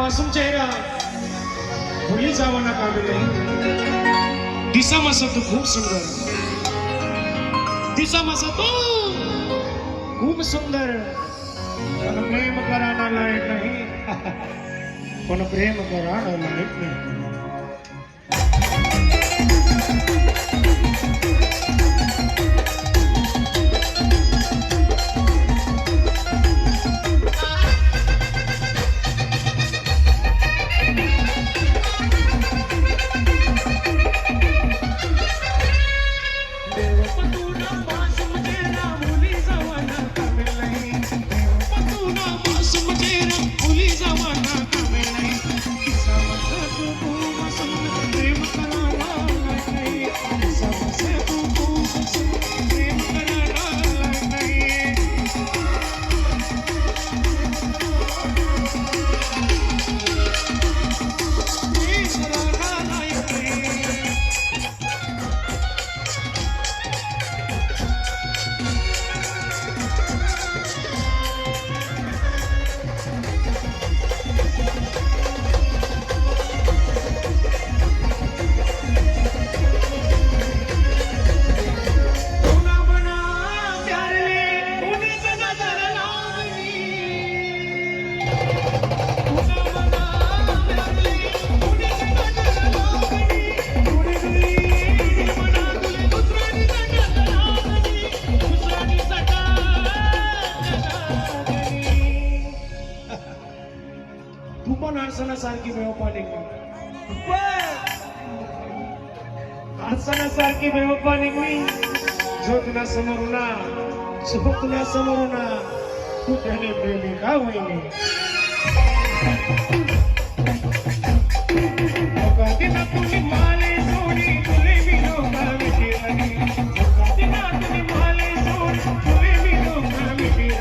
मासूम चेहरा भुली जावाना काबिले दिसा मासा तू खूप सुंदर दिसा मासा तू खूप सुंदर पण प्रेम कराना लायक नहीं पण प्रेम कराना लायक नहीं सारखी बेवफा निघली सारखी बेवफा निघली जो तुला समोरून तू त्याने प्रेमी का होईने तुम्ही माले सोडी तुले मी लोका विषयी तुम्ही माले सोडी तुले मी लोका विषयी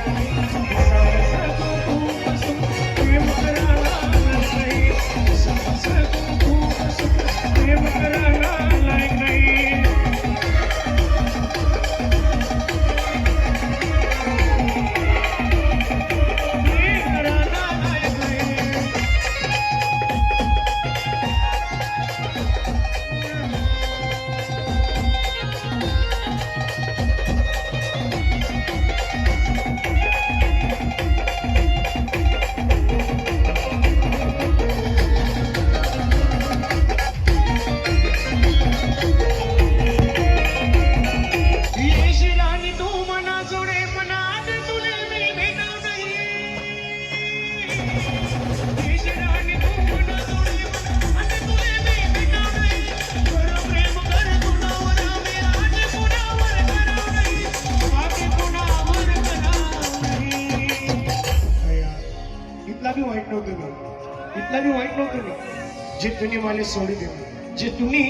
इतना भी वाईट नव्हतं जे तुम्ही मला सोडी देणार जे तुम्ही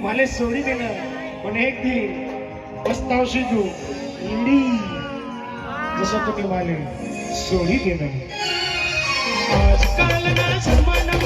मला सोडी देणार पण एक दिन पस्तावशी तू इंडी जसं तुम्ही मला सोडी देणार आजकाल ना सन्मान